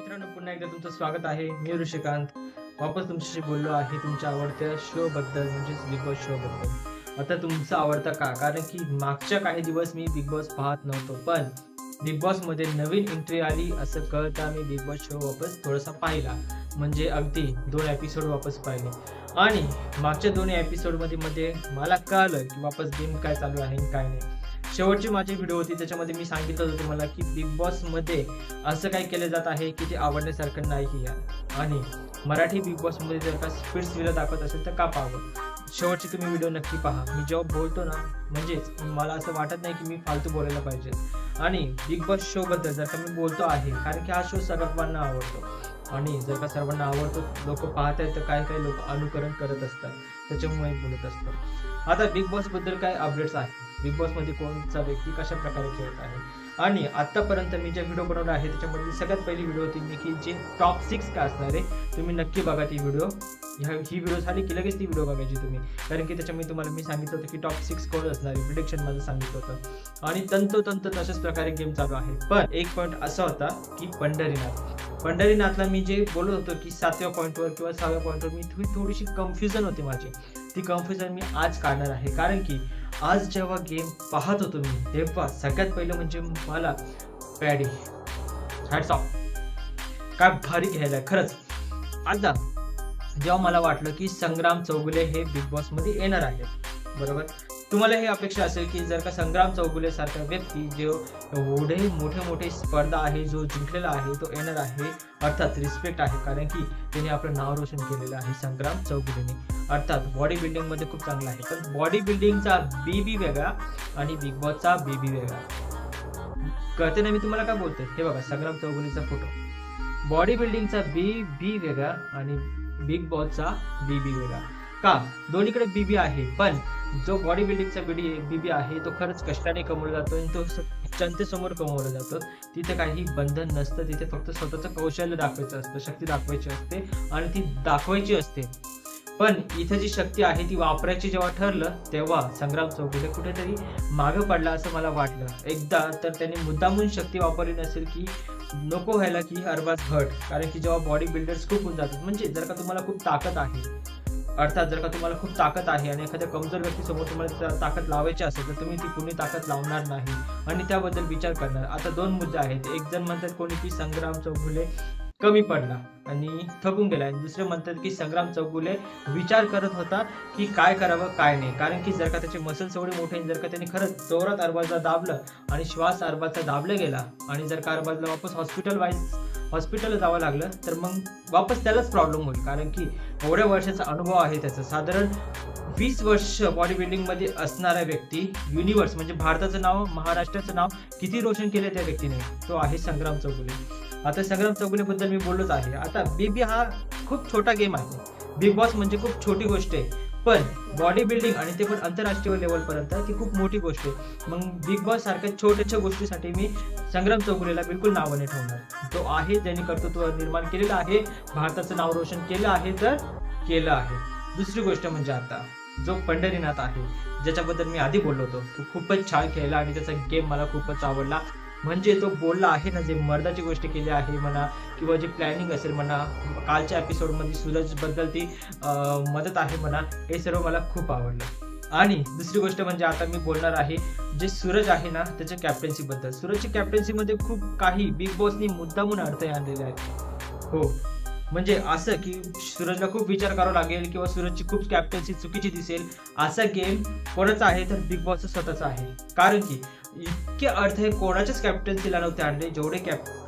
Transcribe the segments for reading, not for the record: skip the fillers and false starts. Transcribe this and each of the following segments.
मित्रांनो, पुन्हा एकदा तुमचं स्वागत आहे. मी ऋषिकांत वापस तुमच्याशी बोललो आहे तुमच्या आवडत्या शो बद्दल, म्हणजेच बिग बॉस शो बद्दल. आता तुमचा आवडता का? कारण की मागच्या काही दिवस मी बिग बॉस पाहत नव्हतो, पण बिग बॉस मध्ये नवीन एंट्री आली असं कळता मी बिग बॉस शो वापस थोडासा पाहिला. म्हणजे अगदी 2 एपिसोड वापस पाहिले आणि मागच्या 2 एपिसोड मध्ये मला कळलं की वापस गेम काय चालू आहे आणि काय नाही. शेवटची माझी व्हिडिओ होती, त्याच्यामध्ये मी सांगितलं होतं तुम्हाला की बिग बॉस मध्ये असं काही केलं जात आहे की ते आवडण्यासारखं नाही आहे. आणि मराठी बिग बॉस मध्ये जर का स्पीड्स व्हिडिओ दाखवत असेल तर का पाहावं. शेवटची तुम्ही व्हिडिओ नक्की पहा. मी जेव्हा बोलतो ना, म्हणजेच मला असं वाटत नाही की मी फालतू बोलायला पाहिजे. आणि बिग बॉस शो बद्दल जर का मी बोलतो आहे कारण की हा शो सर्वांना आवडतो आणि जर का सर्वांना आवडतो, लोक पाहत आहेत तर काही लोक अनुकरण करत असतात, त्याच्यामुळे बोलत असतात. आता बिग बॉस बद्दल काय अपडेट्स आहे, बिग बॉस मध्ये कोणता व्यक्ती कशा प्रकारे खेळत आहे. आणि आतापर्यंत मी जे व्हिडिओ बनवला आहे त्याच्यामध्ये सगळ्यात पहिली व्हिडिओ होती मी की जे टॉप 6 काय असणार आहे, तुम्ही नक्की बघा ती व्हिडिओ. ही व्हिडिओ झाली की लगेच ती व्हिडिओ बघायची तुम्ही, कारण की त्याच्यामध्ये तुम्हाला मी सांगितलं होतं की टॉप 6 कोण असणार आहे, प्रिडिक्शन माझं सांगितलं होतं. आणि तंतोतंत तशाच प्रकारे गेम चालू आहे. पण एक पॉईंट असा होता की पंढरीनाथला मी जे बोलत होतो की 7व्या पॉईंटवर किंवा 6व्या पॉईंटवर मी थोडीशी कन्फ्युजन होती माझी, ती कन्फ्युजन मी आज काढणार आहे. कारण की आज जेव्हा गेम पाहत होतो मी, तेव्हा सगळ्यात पहिलं म्हणजे मला पॅडी हॅट्स ऑफ, काय भारी घ्यायला खरंच. आता जेव्हा मला वाटलं की संग्राम चौगुले हे बिग बॉस मध्ये येणार आहेत, बरोबर, तुम्हाला हे अपेक्षा असेल की जर का संग्राम चौगुले सारखा व्यक्ती जो एवढे मोठे स्पर्धा आहे जो जिंकलेला आहे तो येणार आहे, अर्थात रिस्पेक्ट आहे कारण की त्याने आपलं नाव रोशन केलेलं आहे संग्राम चौगुलेने. अर्थात बॉडी बिल्डिंग मध्ये खूप चांगला आहे, पण बॉडी बिल्डिंगचा बीबी वेगळा आणि बिग बॉसचा बीबी वेगळा. कळते ना मी तुम्हाला काय बोलतोय? हे बघा संग्राम चौगुलेचा फोटो, बॉडी बिल्डिंगचा बीबी वेगळा आणि बिग बॉसचा बीबी वेगळा. का? दोन्हीकडे बीबी आहे, पण जो बॉडी बिल्डिंगचा बीबी आहे तो खरंच कष्टाने कमवला जातो आणि तो जनतेसमोर कमवला जातो. तिथे काही बंधन नसतं, तिथे फक्त स्वतःचं कौशल्य दाखवायचं असतं, शक्ती दाखवायची असते आणि ती दाखवायची असते. पण इथे जी शक्ती आहे ती वापरायची जेव्हा ठरलं तेव्हा संग्राम चौगुले कुठेतरी मागं पडला असं मला वाटलं. एकदा तर त्यांनी मुद्दामून शक्ती वापरली नसेल की नको व्हायला की अरबाज घट, कारण की जेव्हा बॉडी बिल्डर्स खूप होऊन जातात, म्हणजे जर का तुम्हाला खूप ताकद आहे, अर्थात जर का तुम्हाला खूप ताकद आहे आणि एखाद्या कमजोर व्यक्तीसमोर तुम्हाला ताकद लावायची असेल तर तुम्ही ती कुणी ताकद लावणार नाही आणि त्याबद्दल विचार करणार. आता 2 मुद्दे आहेत. एक जण म्हणतात कोणी की संग्राम चौगुले कमी पडला आणि थकून गेला, आणि दुसरे म्हणतात की संग्राम चौगुले विचार करत होता की काय करावं काय नाही, कारण की जर का त्याचे मसल्स एवढे मोठे, जर का त्यांनी खरंच जोरात अरबाजला दाबलं आणि श्वास अरबाजचा दाबला गेला आणि जर का अरबाजला वापस हॉस्पिटल जावं लागलं तर मग वापस त्यालाच प्रॉब्लेम होईल, कारण की एवढ्या वर्षाचा अनुभव आहे त्याचा. साधारण 20 वर्ष बॉडी बिल्डिंग मध्ये असणारा व्यक्ती, युनिव्हर्स म्हणजे भारताचं नाव, महाराष्ट्राचं नाव किती रोशन केले त्या व्यक्तीने, तो आहे संग्राम चौगुले. आता संग्राम चौगुले बद्दल मी बोललोच आहे. आता बीबी हा खूप छोटा गेम आहे, बिग बॉस म्हणजे खूप छोटी गोष्ट आहे, पण बॉडी बिल्डिंग आणि ते पण आंतरराष्ट्रीय लेवल पर्यंत ती खूप मोठी गोष्ट आहे. मग बिग बॉस सारख्या छोट्याशा गोष्टीसाठी मी संग्राम चौगुलेला बिलकुल नाव नाही ठेवणार. तो आहे ज्याने कर्तृत्व निर्माण केलेलं आहे, भारताचं नाव रोशन केलं आहे तर केलं आहे. दुसरी गोष्ट म्हणजे आता जो पंढरीनाथ आहे, ज्याच्याबद्दल मी आधी बोललो होतो, तो खूपच छान खेळला आणि त्याचा गेम मला खूपच आवडला. म्हणजे तो बोलला आहे ना, जे मर्दाची गोष्ट केली आहे म्हणा किंवा जे प्लॅनिंग असेल म्हणा, कालच्या एपिसोडमध्ये सूरज बद्दल ती मदत आहे म्हणा, हे सर्व मला खूप आवडलं. आणि दुसरी गोष्ट म्हणजे आता मी बोलणार आहे जे सूरज आहे ना त्याच्या कॅप्टन्सी बद्दल. सूरजची कॅप्टन्सी मध्ये खूप काही बिग बॉसनी मुद्दामून अर्थ आणलेले आहेत. हो, म्हणजे असं की सूरजला खूप विचार करावा लागेल किंवा सूरजची खूप कॅप्टन्सी चुकीची दिसेल, असा गेम कोणाचा आहे तर बिग बॉसचा स्वतःचा आहे. कारण की इतके अर्थ हे कोणाच्याच कॅप्टन्सीला नव्हते आणले जेवढे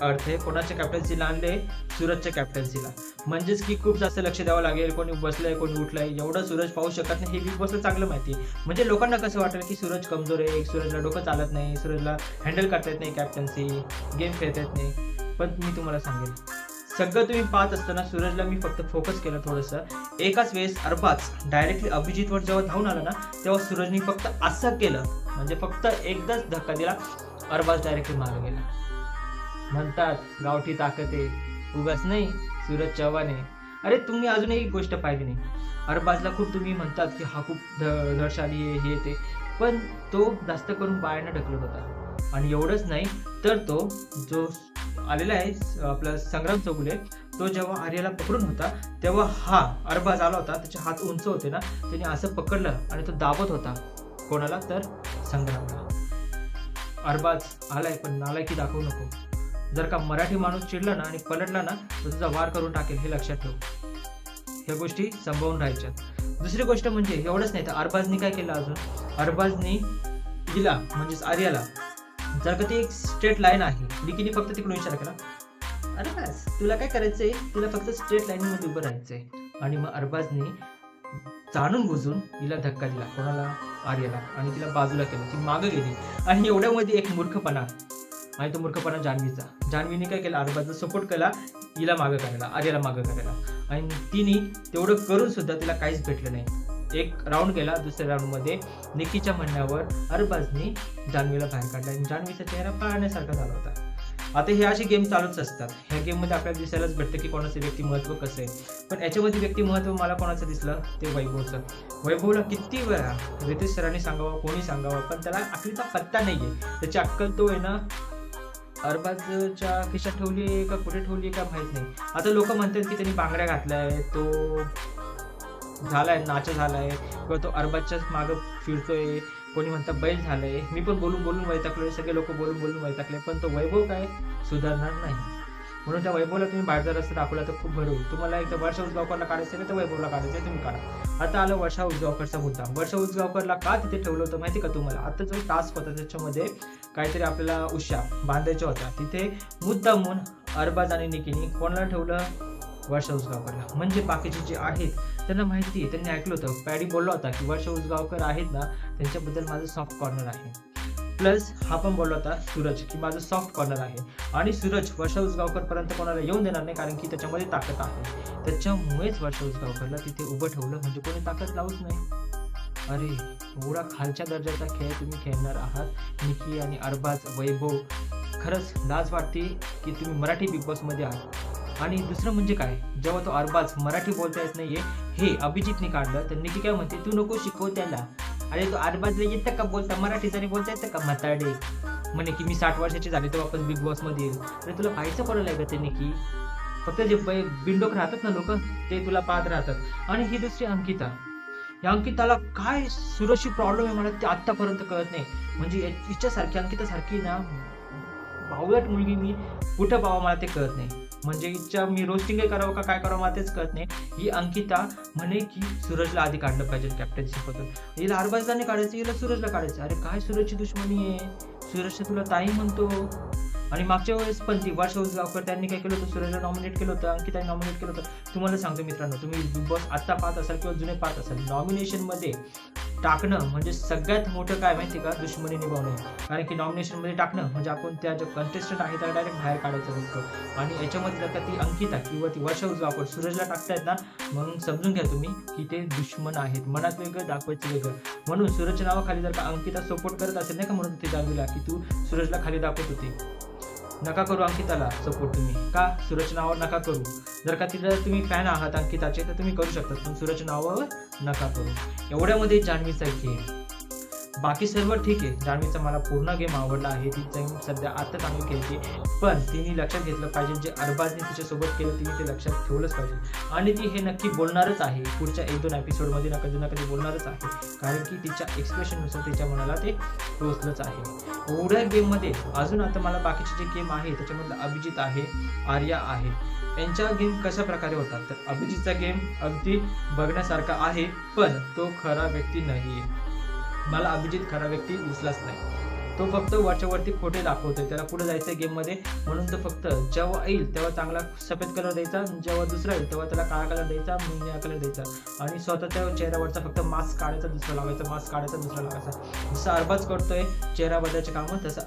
अर्थ हे कोणाच्या कॅप्टन्सीला आणले, सूरजच्या कॅप्टन्सीला. म्हणजेच की खूप जास्त लक्ष द्यावं लागेल, कोणी बसलंय कोणी उठलंय एवढं सूरज पाहू शकत नाही, हे बिग बॉसला चांगलं माहिती. म्हणजे लोकांना कसं वाटेल की सूरज कमजोर आहे, सूरजला डोकं चालत नाही, सूरजला हँडल करता येत नाही, कॅप्टन्सी गेम खेळता येत नाही. पण मी तुम्हाला सांगेल, सगळं तुम्ही पाहत असताना सूरजला मी फक्त फोकस केलं थोडंसं. एकाच वेळेस अरबाज डायरेक्टली अभिजितवर जेव्हा धावून आला ना, तेव्हा सूरजनी फक्त असं केलं, म्हणजे फक्त एकदाच धक्का दिला, अरबाज डायरेक्टली मागे गेला. म्हणतात गावठी ताकद आहे, उगाच नाही, सूरज चव्हाण आहे. अरे तुम्ही अजून एक गोष्ट पाहिली नाही, अरबाजला खूप तुम्ही म्हणतात की हा खूप धडशाली आहे हे ते, पण तो जास्त करून बायांना ढकलत होता. आणि एवढंच नाही तर तो जो आलेला आहे आपला संग्राम चौगुले, तो जेव्हा आर्याला पकडून होता तेव्हा हा अरबाज आला होता, त्याचे हात उंच होते ना, त्याने असं पकडलं आणि तो दाबत होता कोणाला तर संग्रामला. अरबाज आलाय पण नालायकी दाखवू नको. जर का मराठी माणूस चिडला ना आणि पलटला ना तर तुझा वार करून टाकेल, हे लक्षात ठेव. ह्या गोष्टी संभवून राहायच्या. दुसरी गोष्ट म्हणजे एवढंच नाही तर अरबाजनी काय केलं अजून, अरबाजनी हिला म्हणजेच आर्याला, जर का ती एक स्ट्रेट लाईन आहे, निकीने फक्त तिकडून विचार केला, अरबाज तुला काय करायचंय, तुला फक्त स्ट्रेट लाईन मध्ये उभं राहायचंय. आणि मग अरबाजने जाणून बुजून हिला धक्का दिला, कोणाला, आर्याला, आणि तिला बाजूला केलं, ती मागं गेली. आणि एवढ्यामध्ये एक मूर्खपणा, आणि तो मूर्खपणा जान्हवीचा. जान्हवीने काय केलं, अरबाजला सपोर्ट केला हिला मागं करायला, आर्याला मागं करायला. आणि तिने तेवढं करून सुद्धा तिला काहीच भेटलं नाही. एक राऊंड गेला, दुसऱ्या राऊंडमध्ये निकीच्या म्हणण्यावर अरबाजने जान्हवीला बाहेर काढला आणि जान्हवीचा चेहरा पाहण्यासारखा झाला होता. आता हे असे गेम चालूच असतात. ह्या गेममध्ये आपल्याला दिसायलाच भेटतं की कोणाचं व्यक्तिमत्व कसं आहे. पण याच्यामध्ये व्यक्तिमत्व मला कोणाचं दिसलं ते वैभवचं. वैभवला किती वेळा रितेश सरांनी सांगावं, कोणी सांगावं, पण त्याला अकलीचा पत्ता नाही आहे. त्याची अक्कल तो आहे ना अरबाजच्या खिशात ठेवली आहे का कुठे ठेवली आहे का माहीत नाही. आता लोक म्हणतात की त्यांनी बांगड्या घातलाय, तो झालाय, नाचा झालाय, किंवा तो अरबाजच्याच मागं फिरतोय, कोणी म्हणतं बैल झालंय. मी पण बोलून बोलून वैतागलोय, सगळे लोक बोलून बोलून वैतागले, पण तो वैभव काय सुधारणार नाही. म्हणून त्या वैभवला तुम्ही बाहेरचा रस्ता दाखवला तर खूप बरं होईल. तुम्हाला एक तर वर्षा उजगावकरला काढायचं आहे तर वैभवला काढायचं आहे, तुम्ही काढा. आता आलं वर्षा उजगावकरचा मुद्दा. वर्षा उजगावकरला का तिथे ठेवलं होतं माहिती का तुम्हाला? आता जो टास्क होता त्याच्यामध्ये काहीतरी आपल्याला उश्या बांधायच्या होत्या, तिथे मुद्दामून अरबाज आणि निकीने कोणाला ठेवलं, वर्षा उजगावकरला. म्हणजे बाकीचे जे आहेत त्यांना माहिती आहे, त्यांनी ऐकलं होतं, पॅडी बोलला होता की वर्षा उजगावकर आहेत ना त्यांच्याबद्दल माझं सॉफ्ट कॉर्नर आहे. प्लस हा पण बोलला होता सूरज की माझं सॉफ्ट कॉर्नर आहे. आणि सूरज वर्षा उजगावकर पर्यंत कोणाला येऊन देणार नाही, कारण की त्याच्यामध्ये ताकद आहे. त्याच्यामुळेच वर्षा उजगावकरला तिथे उभं ठेवलं, म्हणजे कोणी ताकद लावूच नाही. अरे एवढा खालच्या दर्जाचा खेळ तुम्ही खेळणार आहात निकी आणि अरबाज, वैभव. खरंच लाज वाटते की तुम्ही मराठी बिग बॉसमध्ये आहात. आणि दुसरं म्हणजे काय, जेव्हा तो अरबाज मराठी बोलता येत नाहीये हे अभिजितने काढलं तर निकी काय म्हणते, तू नको शिकव त्याला. अरे तो अरबाजला येतं का बोलता, मराठी जरी बोलता येतं का म्हातारडे. म्हणे की मी 60 वर्षाची झाली तर वापस बिग बॉस मध्ये येईल. अरे तुला पाहायचं कोणाला आहे का ते निकी? फक्त जे बिंडोक राहतात ना लोक ते तुला पाहत राहतात. आणि ही दुसरी अंकिता, या अंकिताला काय सुरक्षी प्रॉब्लेम आहे मला ते आतापर्यंत कळत नाही. म्हणजे हिच्यासारखी अंकितासारखी ना बावळट मुलगी मी कुठं पाहावं मला ते कळत नाही. म्हणजे हिच्या मी रोस्टिंग करावं का काय करावं मला तेच कळत नाही. ही अंकिता म्हणे की सूरजला आधी काढलं पाहिजे कॅप्टन्सीमधून, हिला अरबाजला नाही काढायचं, हिला सूरजला काढायचं. अरे काय सूरजची दुश्मनी आहे, सूरजला तुला ताई म्हणतो. आणि मागच्या वेळेस पण ती वर्षा उजगावकर त्यांनी काय केलं होतं, सूरजला नॉमिनेट केलं होतं, अंकिताने नॉमिनेट केलं होतं. तुम्हाला सांगतो मित्रांनो, तुम्ही बिग बॉस आत्ता पाहत असाल किंवा जुने पाहत असाल, नॉमिनेशनमध्ये टाकणं म्हणजे सगळ्यात मोठं काय माहिती का, दुश्मनी निभावणं. कारण की नॉमिनेशनमध्ये टाकणं म्हणजे आपण त्या जो कंटेस्टंट आहे त्याला डायरेक्ट बाहेर काढायचं असतं. आणि याच्यामध्ये जर का ती अंकिता किंवा ती वर्षा उजगावकर सूरजला टाकतायत ना, मग समजून घ्या तुम्ही की ते दुश्मन आहेत. मनात वेगळं दाखवायचं वेगळं. म्हणून सूरजच्या नावाखाली जर का अंकिता सपोर्ट करत असेल नाही का, म्हणून ते जाणवीला की तू सूरजला खाली दाखवत होती. नका करू अंकिताला सपोर्ट तुम्ही, का सूरजच्या नावावर नका करू. जर का तिथं तुम्ही फॅन आहात अंकिताचे तर तुम्ही करू शकता, पण सूरजच्या नावावर नका करू. एवढ्यामध्ये जान्हवीचा गेम, बाकी सर्व ठीक आहे. जान्हवीचा मला पूर्ण गेम आवडला आहे, ती सध्या आता चांगली खेळते. पण तिने लक्षात घेतलं पाहिजे, जे अरबाजने तिच्यासोबत केलं तिने ते लक्षात ठेवलंच पाहिजे. आणि ती हे नक्की बोलणारच आहे पुढच्या 1-2 एपिसोडमध्ये, कधी ना कधी बोलणारच आहे. कारण की तिच्या एक्सप्रेशननुसार तिच्या मनाला ते टोचलंच आहे. एवढ्या गेममध्ये अजून आता मला बाकीचे जे गेम आहे त्याच्यामधलं अभिजित आहे, आर्या आहे, यांच्या गेम कशा प्रकारे होतात. तर अभिजितचा गेम अगदी बघण्यासारखा आहे, पण तो खरा व्यक्ती नाही आहे. मला अभिजित खरा व्यक्ती दिसलाच नाही. तो फक्त वरच्यावरती खोटे दाखवतोय, त्याला पुढे जायचं गेममध्ये. म्हणून तो फक्त जेव्हा येईल तेव्हा चांगला सफेद कलर द्यायचा, जेव्हा दुसरा येईल तेव्हा त्याला काळा कलर द्यायचा, निळा कलर द्यायचा. आणि स्वतःच्या चेहऱ्यावरचा फक्त मास्क काढायचा, दुसरा लावायचा, मास्क काढायचा, दुसरा लावायचा. जसं अरबाज करतोय चेहरा बदलायचे कामं, तसं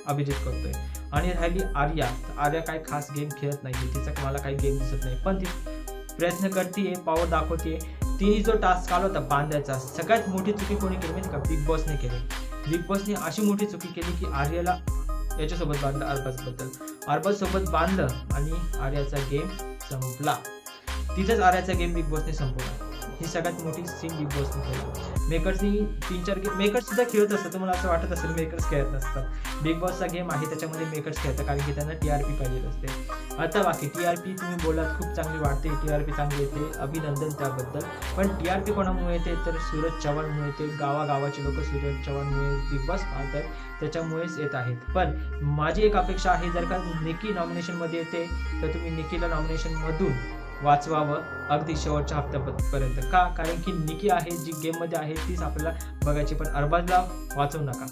अभिजित करतोय. आणि राहिली आर्या, आर्या काय खास गेम खेळत नाही, तिचा मला काही गेम दिसत नाही. पण ती प्रयत्न करते, पॉवर दाखवते. तिने जो टास्क आला होता बांधायचा, सगळ्यात मोठी चुकी कोणी केली माहिती का, बिग बॉसने केली. बिग बॉसने अशी मोठी चुकी केली की आर्याला याच्यासोबत बांधलं, अरबाज सोबत बांधलं आणि आर्याचा गेम संपला. तिथंच आर्याचा गेम बिग बॉसने संपवला. ही सगळ्यात मोठी सीन बिग बॉस मध्ये। मेकर्सनी 3-4 गेम मेकर्स सुद्धा खेळत असतात, तुम्हाला असं वाटत असेल मेकर्स खेळत नसतात। बिग बॉसचा गेम आहे त्याच्यामध्ये मेकर्स खेळतात कारण की त्यांना TRP पाहिजे असते। आता बाकी TRP तुम्ही बोलात खूप चांगली वाढते, TRP चांगली येते, अभिनंदन त्याबद्दल। पण TRP कोणामुळे येते तर सूरज चव्हाणमुळे येते। गावागावाचे लोक सूरज चव्हाणमुळे बिग बॉस पाहतात, त्याच्यामुळेच येत आहेत। पण माझी एक अपेक्षा आहे, जर का निकी नॉमिनेशन मध्ये येते तर तुम्ही निकीला नॉमिनेशन मधून वाचवावं अगदी शेवटच्या हप्त्यापर्यंत। का? कारण की निकी आहे जी गेम मध्ये आहे तीच आपल्याला बघायची, पण अरबाजला वाचवू नका।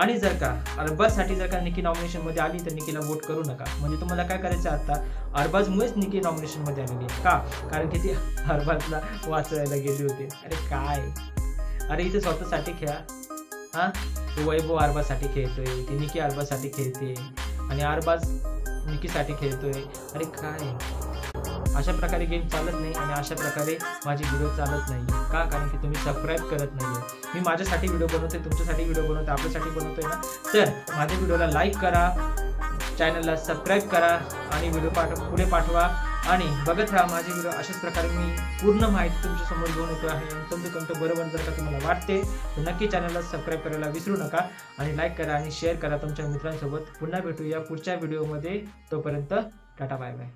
आणि जर का अरबाजसाठी जर का निकी नॉमिनेशन मध्ये आली तर निकीला वोट करू नका। म्हणजे तुम्हाला काय करायचं आता, अरबाजमुळेच निकी नॉमिनेशन मध्ये आलेली आहे। का? कारण की ती अरबाजला वाचवायला गेली होती। अरे काय, अरे इथे स्वतःसाठी खेळा। हा, वैभव अरबाजसाठी खेळतोय, ती निकी अरबाजसाठी खेळते आणि अरबाज निकीसाठी खेळतोय। अरे काय, अशा प्रकारे गेम चालत नाही आणि अशा प्रकारे माझी व्हिडिओ चालत नाही। का? कारण की तुम्ही सबस्क्राईब करत नाहीये। मी माझ्यासाठी व्हिडिओ बनवतोय, तुमच्यासाठी व्हिडिओ बनवतोय, आपल्यासाठी बनवतोय ना, तर माझ्या व्हिडिओला लाईक करा, चॅनलला सबस्क्राईब करा आणि व्हिडिओ पुढे पाठवा आणि बघत राहा माझे व्हिडिओ। अशाच प्रकारे मी पूर्ण माहिती तुमच्या समोर घेऊन येतो आहे। तंतोतंत बरोबर जर का तुम्हाला वाटते तर नक्की चॅनलला सबस्क्राईब करायला विसरू नका आणि लाईक करा आणि शेअर करा तुमच्या मित्रांसोबत। पुन्हा भेटूया पुढच्या व्हिडिओमध्ये, तोपर्यंत टाटा बाय बाय।